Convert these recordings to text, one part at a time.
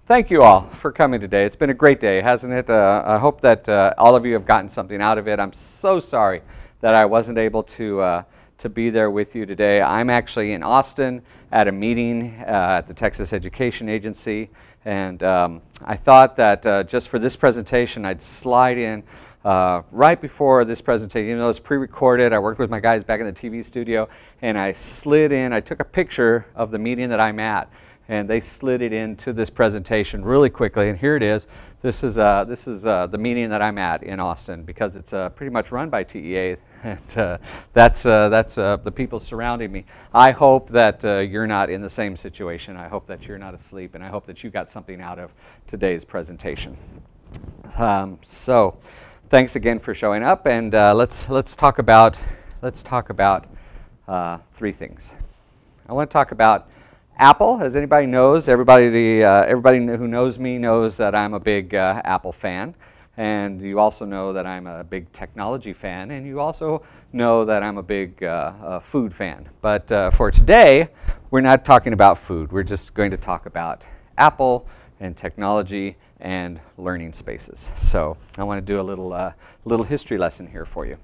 thank you all for coming today. It's been a great day, hasn't it? I hope that all of you have gotten something out of it. I'm so sorry that I wasn't able to be there with you today. I'm actually in Austin at a meeting at the Texas Education Agency, and I thought that just for this presentation, I'd slide in right before this presentation. You know, it's pre-recorded. I worked with my guys back in the TV studio, and I slid in. I took a picture of the meeting that I'm at, and they slid it into this presentation really quickly. And here it is. This is the meeting that I'm at in Austin, because it's pretty much run by TEA, and that's the people surrounding me. I hope that you're not in the same situation. I hope that you're not asleep, and I hope that you got something out of today's presentation. So, thanks again for showing up, and let's talk about three things. I want to talk about Apple. As anybody knows, everybody who knows me knows that I'm a big Apple fan, and you also know that I'm a big technology fan, and you also know that I'm a big food fan. But for today, we're not talking about food. We're just going to talk about Apple and technology and learning spaces. So I want to do a little history lesson here for you.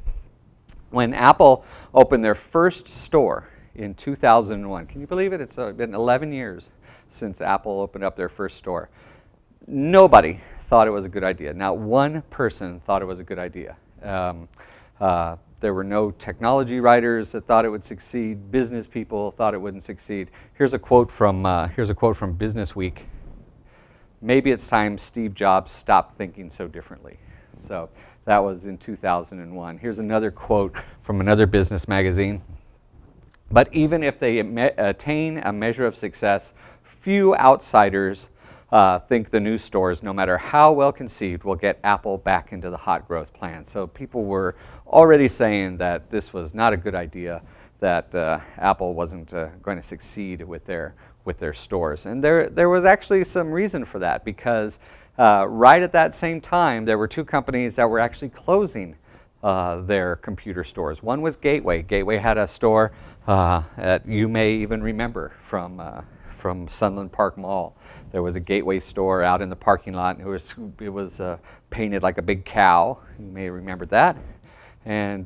When Apple opened their first store in 2001. Can you believe it? It's been 11 years since Apple opened up their first store. Nobody thought it was a good idea. Not one person thought it was a good idea. There were no technology writers that thought it would succeed. Business people thought it wouldn't succeed. Here's a quote from Business Week. Maybe it's time Steve Jobs stopped thinking so differently. So that was in 2001. Here's another quote from another business magazine. But even if they attain a measure of success, few outsiders think the new stores, no matter how well conceived, will get Apple back into the hot growth plan. So people were already saying that this was not a good idea, that Apple wasn't going to succeed with their stores. And there was actually some reason for that, because right at that same time, there were two companies that were actually closing their computer stores. One was Gateway. Gateway had a store that you may even remember from Sunland Park Mall. There was a Gateway store out in the parking lot, and it was painted like a big cow. You may remember that. And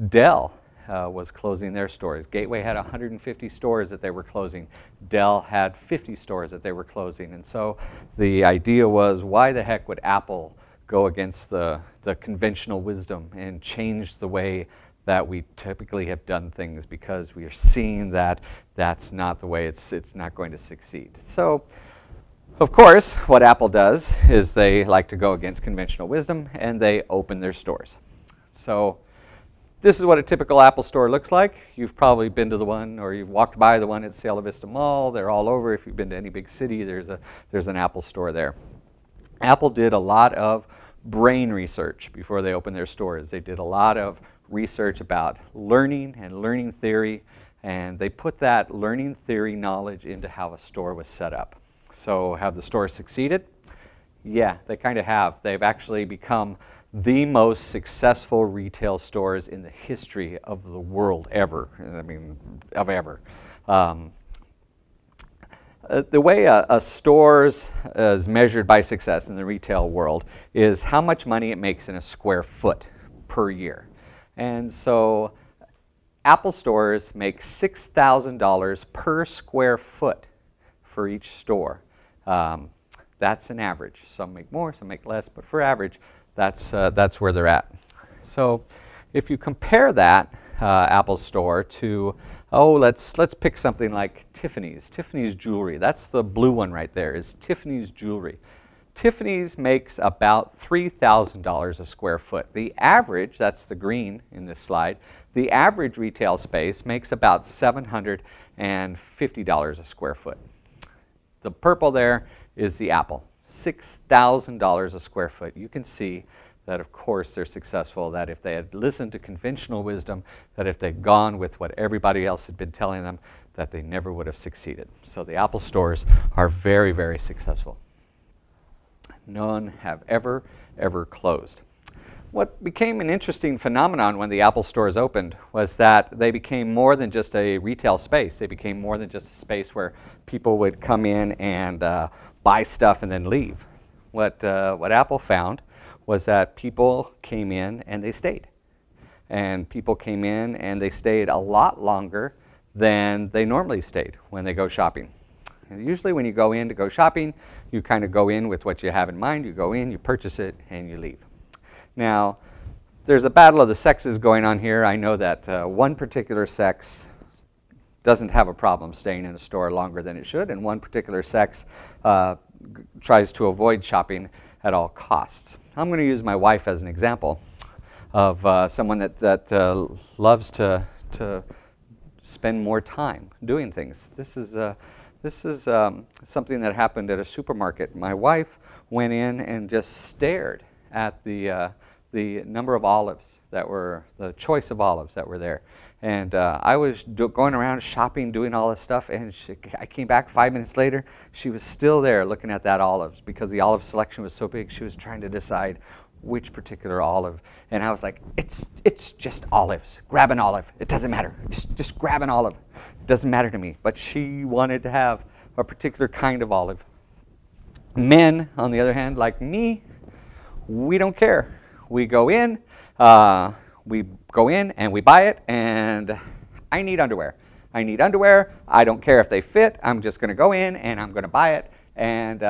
Dell was closing their stores. Gateway had 150 stores that they were closing. Dell had 50 stores that they were closing. And so the idea was, why the heck would Apple go against the conventional wisdom and change the way that we typically have done things, because we are seeing that that's not the way it's not going to succeed. So, of course, what Apple does is they like to go against conventional wisdom, and they open their stores. So this is what a typical Apple store looks like. You've probably been to the one, or you've walked by the one at Cielo Vista Mall. They're all over. If you've been to any big city, there's an Apple store there. Apple did a lot of brain research before they opened their stores. They did a lot of research about learning and learning theory, and they put that learning theory knowledge into how a store was set up. So have the stores succeeded? Yeah, they kind of have. They've actually become the most successful retail stores in the history of the world ever. I mean, of ever. The way a store is measured by success in the retail world is how much money it makes in a square foot per year. And so Apple stores make $6,000 per square foot for each store. That's an average. Some make more, some make less, but for average, that's where they're at. So if you compare that Apple store to, let's pick something like Tiffany's. Tiffany's jewelry. That's the blue one right there, is Tiffany's jewelry. Tiffany's makes about $3,000 a square foot. The average, that's the green in this slide, the average retail space makes about $750 a square foot. The purple there is the Apple, $6,000 a square foot. You can see that, of course, they're successful, that if they had listened to conventional wisdom, that if they'd gone with what everybody else had been telling them, that they never would have succeeded. So the Apple stores are very, very successful. None have ever closed. What became an interesting phenomenon when the Apple stores opened was that they became more than just a retail space. They became more than just a space where people would come in and buy stuff and then leave. What Apple found was that people came in and they stayed. And people came in and they stayed a lot longer than they normally stayed when they go shopping. And usually when you go in to go shopping, you kind of go in with what you have in mind. You go in, you purchase it, and you leave. Now, there's a battle of the sexes going on here. I know that one particular sex doesn't have a problem staying in a store longer than it should, and one particular sex tries to avoid shopping at all costs. I'm going to use my wife as an example of someone that loves to spend more time doing things. This is something that happened at a supermarket. My wife went in and just stared at the number of olives that were, the choice of olives that were there. And I was going around shopping, doing all this stuff, and I came back 5 minutes later. She was still there looking at that olives because the olive selection was so big. She was trying to decide which particular olive. And I was like, it's just olives. Grab an olive. It doesn't matter. Just grab an olive. It doesn't matter to me. But she wanted to have a particular kind of olive. Men, on the other hand, like me, we don't care. We go in and we buy it, and I need underwear. I need underwear. I don't care if they fit. I'm just going to go in and I'm going to buy it, and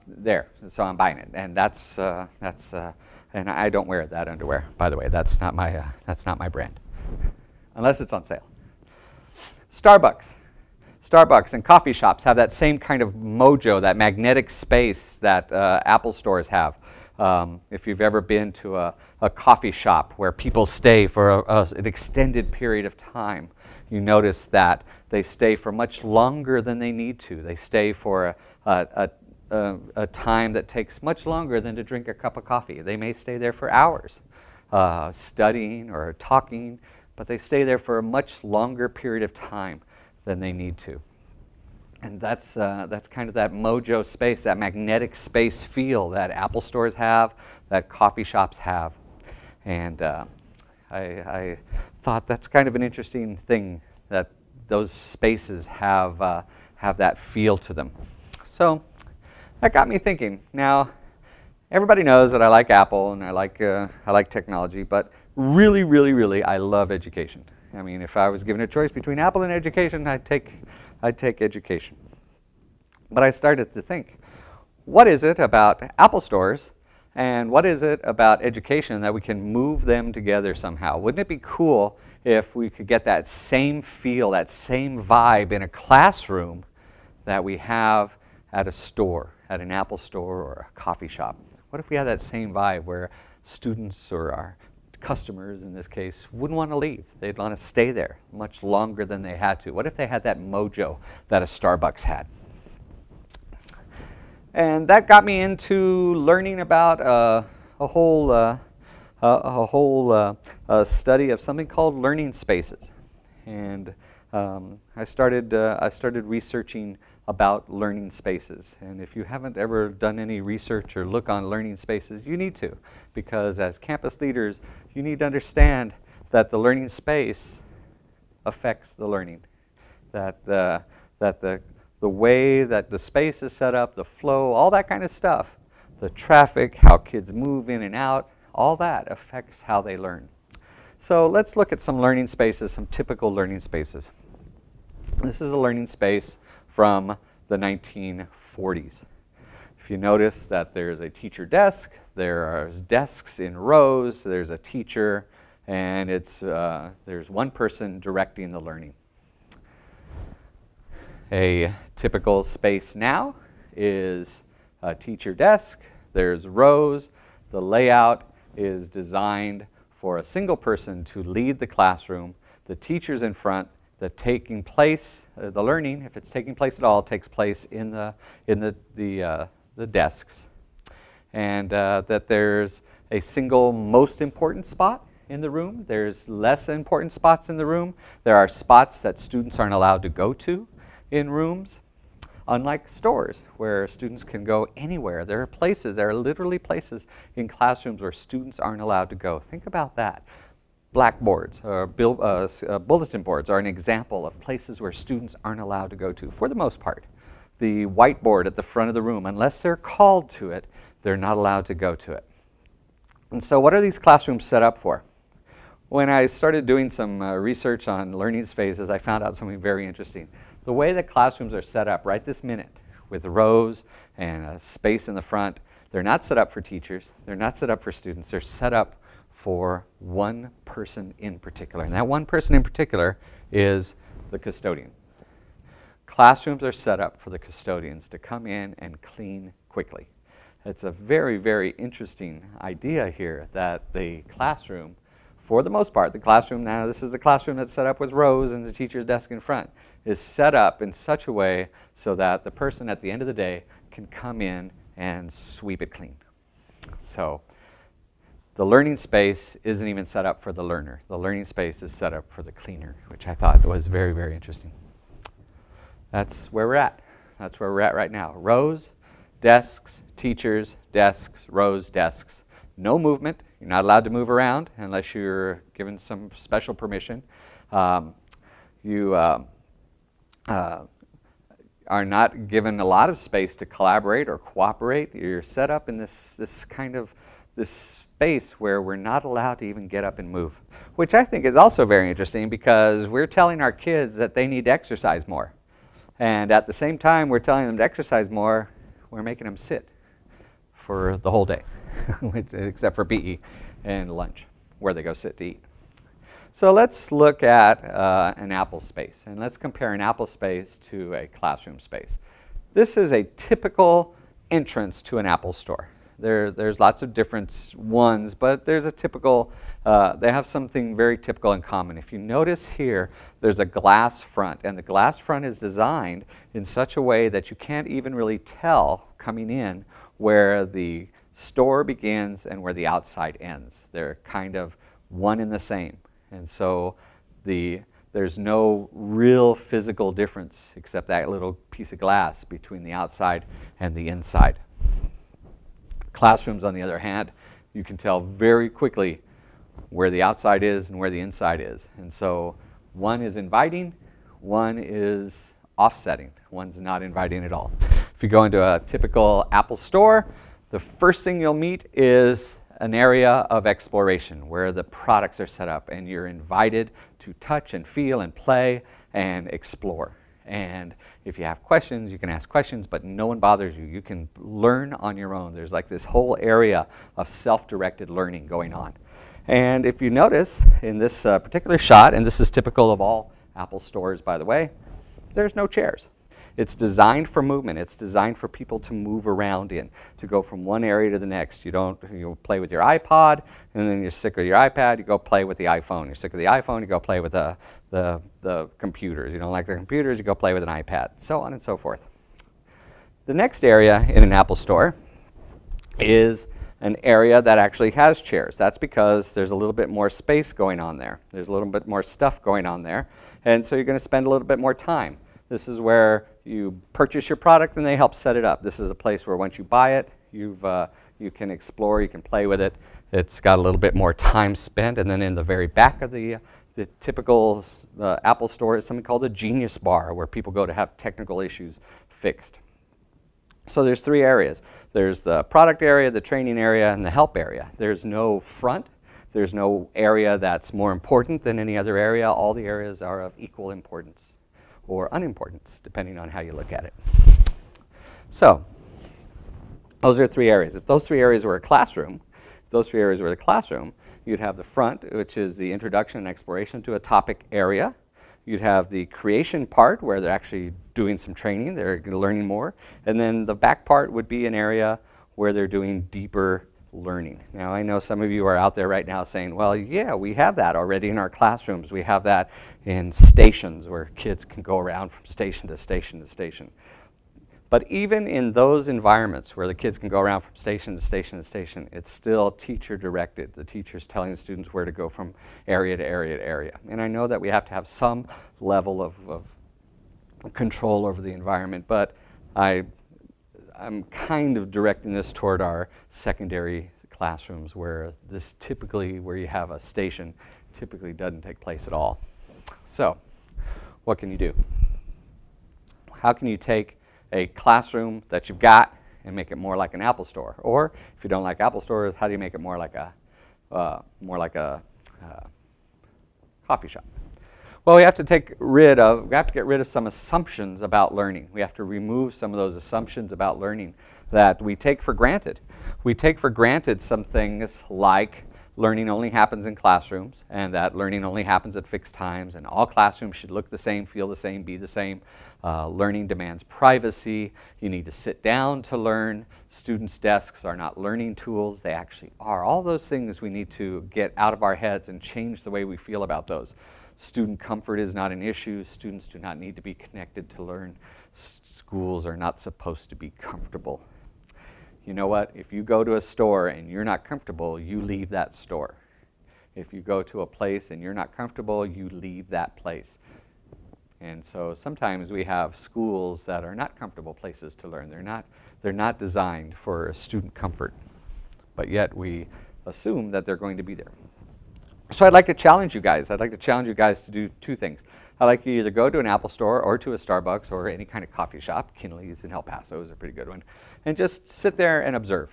there. So I'm buying it, and and I don't wear that underwear, by the way. That's not my brand, unless it's on sale. Starbucks and coffee shops have that same kind of mojo, that magnetic space that Apple stores have. If you've ever been to a coffee shop where people stay for an extended period of time, you notice that they stay for much longer than they need to. They stay for a time that takes much longer than to drink a cup of coffee. They may stay there for hours studying or talking, but they stay there for a much longer period of time than they need to. And that's kind of that mojo space, that magnetic space feel that Apple stores have, that coffee shops have. And I thought that's kind of an interesting thing, that those spaces have that feel to them. So that got me thinking. Now, everybody knows that I like Apple and I like technology, but really, really, really, I love education. I mean, if I was given a choice between Apple and education, I'd take education. But I started to think, what is it about Apple stores and what is it about education that we can move them together somehow? Wouldn't it be cool if we could get that same feel, that same vibe in a classroom that we have at a store, at an Apple store or a coffee shop? What if we had that same vibe where students, or our customers in this case, wouldn't want to leave? They'd want to stay there much longer than they had to. What if they had that mojo that a Starbucks had? And that got me into learning about a whole study of something called learning spaces. And I started researching about learning spaces. And if you haven't ever done any research or look on learning spaces, you need to, because as campus leaders, you need to understand that the learning space affects the learning. That the way that the space is set up, the flow, all that kind of stuff, the traffic, how kids move in and out, all that affects how they learn. So let's look at some learning spaces, some typical learning spaces. This is a learning space from the 1940s. If you notice that there's a teacher desk, there are desks in rows, there's a teacher, and there's one person directing the learning. A typical space now is a teacher desk, there's rows, the layout is designed for a single person to lead the classroom, the teacher's in front, the learning, if it's taking place at all, takes place in the desks, and that there's a single most important spot in the room. There's less important spots in the room. There are spots that students aren't allowed to go to in rooms, unlike stores where students can go anywhere. There are literally places in classrooms where students aren't allowed to go. Think about that. Blackboards or bulletin boards are an example of places where students aren't allowed to go to, for the most part. the whiteboard at the front of the room. Unless they're called to it, they're not allowed to go to it. And so what are these classrooms set up for? When I started doing some research on learning spaces, I found out something very interesting. The way that classrooms are set up right this minute, with rows and a space in the front, they're not set up for teachers, they're not set up for students, they're set up for one person in particular. And that one person in particular is the custodian. Classrooms are set up for the custodians to come in and clean quickly. It's a very, very interesting idea here that the classroom, for the most part, the classroom now, this is the classroom that's set up with rows and the teacher's desk in front, is set up in such a way so that the person at the end of the day can come in and sweep it clean. So the learning space isn't even set up for the learner. The learning space is set up for the cleaner, which I thought was very, very interesting. That's where we're at. That's where we're at right now. Rows, desks, teachers, desks, rows, desks. No movement. You're not allowed to move around unless you're given some special permission. You are not given a lot of space to collaborate or cooperate. You're set up in this space where we're not allowed to even get up and move, which I think is also very interesting because we're telling our kids that they need to exercise more. And at the same time we're telling them to exercise more, we're making them sit for the whole day, except for PE and lunch, where they go sit to eat. So let's look at an Apple space, and let's compare an Apple space to a classroom space. This is a typical entrance to an Apple store. There's lots of different ones, but there's a typical, they have something very typical in common. If you notice here, there's a glass front, and the glass front is designed in such a way that you can't even really tell coming in where the store begins and where the outside ends. They're kind of one and the same. And so there's no real physical difference except that little piece of glass between the outside and the inside. Classrooms, on the other hand, you can tell very quickly where the outside is and where the inside is. And so one is inviting, one is offsetting. One's not inviting at all. If you go into a typical Apple store, the first thing you'll meet is an area of exploration where the products are set up and you're invited to touch and feel and play and explore. And if you have questions, you can ask questions, but no one bothers you. You can learn on your own. There's like this whole area of self-directed learning going on. And if you notice in this particular shot, and this is typical of all Apple stores, by the way, there's no chairs. It's designed for movement. It's designed for people to move around in, to go from one area to the next. You play with your iPod, and then you're sick of your iPad, you go play with the iPhone. You're sick of the iPhone, you go play with the computers. You don't like the computers, you go play with an iPad, so on and so forth. The next area in an Apple store is an area that actually has chairs. That's because there's a little bit more space going on there. There's a little bit more stuff going on there, and so you're going to spend a little bit more time. This is where you purchase your product and they help set it up. This is a place where once you buy it, you can explore, you can play with it. It's got a little bit more time spent. And then in the very back of the typical Apple store is something called a Genius Bar, where people go to have technical issues fixed. So there's three areas. There's the product area, the training area, and the help area. There's no front. There's no area that's more important than any other area. All the areas are of equal importance, or unimportance, depending on how you look at it. So those are three areas. If those three areas were a classroom, you'd have the front, which is the introduction and exploration to a topic area. You'd have the creation part, where they're actually doing some training, they're learning more. And then the back part would be an area where they're doing deeper learning. Now, I know some of you are out there right now saying, well, yeah, we have that already in our classrooms. We have that in stations where kids can go around from station to station to station. But even in those environments where the kids can go around from station to station to station, it's still teacher directed. The teacher's telling the students where to go from area to area to area. And I know that we have to have some level of control over the environment, but I'm kind of directing this toward our secondary classrooms, where this typically, where you have a station, typically doesn't take place at all. So what can you do? How can you take a classroom that you've got and make it more like an Apple store? Or if you don't like Apple stores, how do you make it more like a coffee shop? Well, we have to get rid of some assumptions about learning. We have to remove some of those assumptions about learning that we take for granted. We take for granted some things like learning only happens in classrooms, and that learning only happens at fixed times, and all classrooms should look the same, feel the same, be the same. Learning demands privacy. You need to sit down to learn. Students' desks are not learning tools. They actually are. All those things we need to get out of our heads and change the way we feel about those. Student comfort is not an issue. Students do not need to be connected to learn. Schools are not supposed to be comfortable. You know what? If you go to a store and you're not comfortable, you leave that store. If you go to a place and you're not comfortable, you leave that place. And so sometimes we have schools that are not comfortable places to learn. They're not designed for student comfort, but yet we assume that they're going to be there. So I'd like to challenge you guys. I'd like to challenge you guys to do two things. I'd like you to either go to an Apple store or to a Starbucks or any kind of coffee shop. Kinley's in El Paso is a pretty good one. And just sit there and observe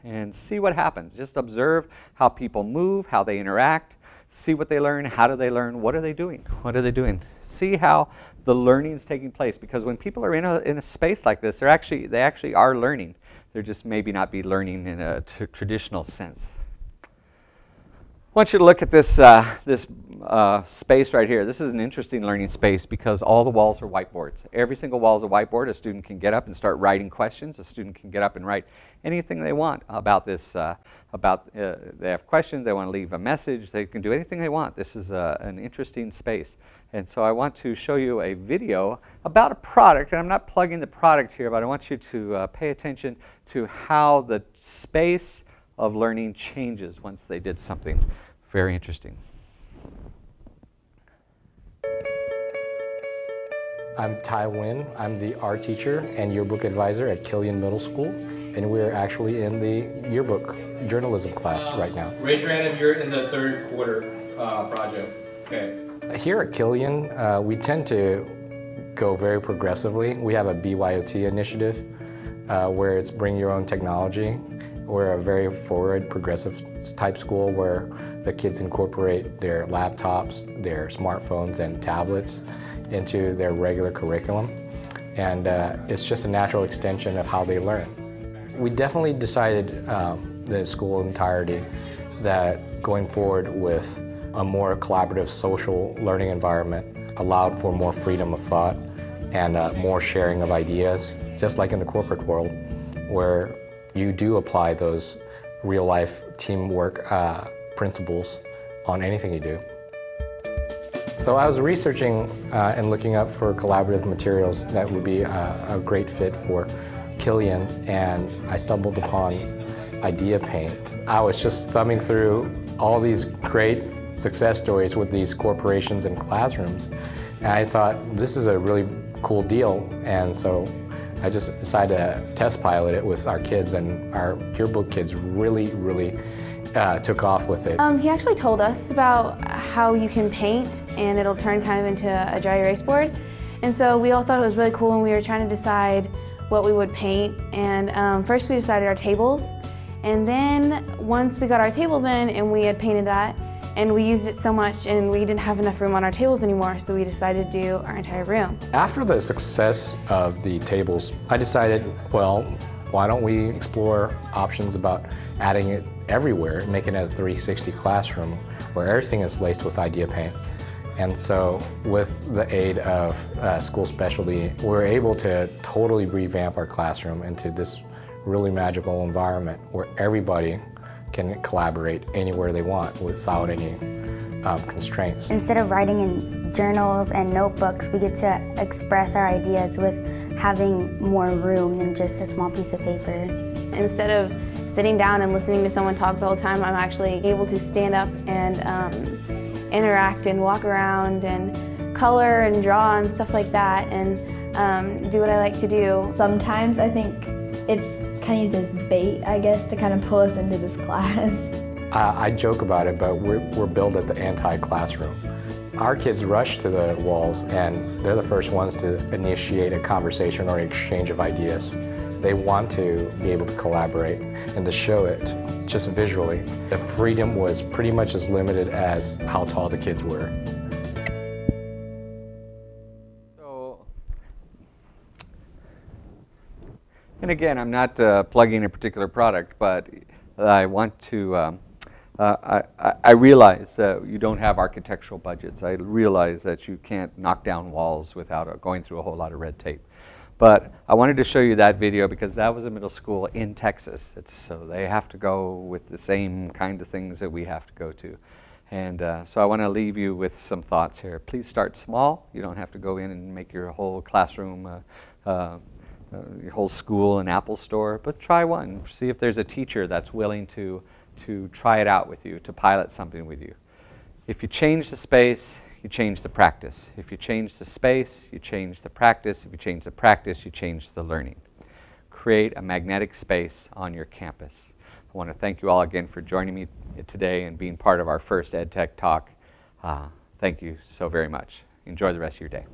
and see what happens. Just observe how people move, how they interact, see what they learn, how do they learn, what are they doing, what are they doing. See how the learning is taking place, because when people are in a space like this, they actually are learning. They're just maybe not be learning in a traditional sense. I want you to look at this, space right here. This is an interesting learning space because all the walls are whiteboards. Every single wall is a whiteboard. A student can get up and start writing questions. A student can get up and write anything they want about this. They have questions, they want to leave a message, they can do anything they want. This is an interesting space. And so I want to show you a video about a product, and I'm not plugging the product here, but I want you to pay attention to how the space of learning changes once they did something very interesting. I'm Tai Nguyen. I'm the art teacher and yearbook advisor at Killian Middle School, and we're actually in the yearbook journalism class right now. Raise your hand if you're in the third quarter project. Okay. Here at Killian, we tend to go very progressively. We have a BYOT initiative where it's bring your own technology. We're a very forward, progressive type school where the kids incorporate their laptops, their smartphones, and tablets into their regular curriculum. And it's just a natural extension of how they learn. We definitely decided, the school entirety, that going forward with a more collaborative social learning environment allowed for more freedom of thought and more sharing of ideas, just like in the corporate world, where you do apply those real-life teamwork principles on anything you do. So I was researching and looking up for collaborative materials that would be a great fit for Killian, and I stumbled upon Idea Paint. I was just thumbing through all these great success stories with these corporations and classrooms, and I thought this is a really cool deal, and so I just decided to test pilot it with our kids, and our yearbook kids really took off with it. He actually told us about how you can paint and it'll turn kind of into a dry erase board. And so we all thought it was really cool when we were trying to decide what we would paint. And first we decided our tables. And then once we got our tables in and we had painted that, and we used it so much and we didn't have enough room on our tables anymore, so we decided to do our entire room. After the success of the tables, I decided, well, why don't we explore options about adding it everywhere, making it a 360 classroom where everything is laced with Idea Paint. And so with the aid of school specialty, we were able to totally revamp our classroom into this really magical environment where everybody can collaborate anywhere they want without any constraints. Instead of writing in journals and notebooks, we get to express our ideas with having more room than just a small piece of paper. Instead of sitting down and listening to someone talk the whole time, I'm actually able to stand up and interact and walk around and color and draw and stuff like that, and do what I like to do. Sometimes I think it's kind of used as bait, I guess, to kind of pull us into this class. I joke about it, but we're billed as the anti-classroom. Our kids rush to the walls and they're the first ones to initiate a conversation or exchange of ideas. They want to be able to collaborate and to show it just visually. The freedom was pretty much as limited as how tall the kids were. And again, I'm not plugging a particular product, but I want to, I realize that you don't have architectural budgets. I realize that you can't knock down walls without going through a whole lot of red tape. But I wanted to show you that video because that was a middle school in Texas. So they have to go with the same kinds of things that we have to go to. And so I want to leave you with some thoughts here. Please start small. You don't have to go in and make your whole classroom your whole school an Apple store, but try one. See if there's a teacher that's willing to try it out with you, to pilot something with you. If you change the space, you change the practice. If you change the space, you change the practice. If you change the practice, you change the learning. Create a magnetic space on your campus. I want to thank you all again for joining me today and being part of our first EdTech talk. Thank you so very much. Enjoy the rest of your day.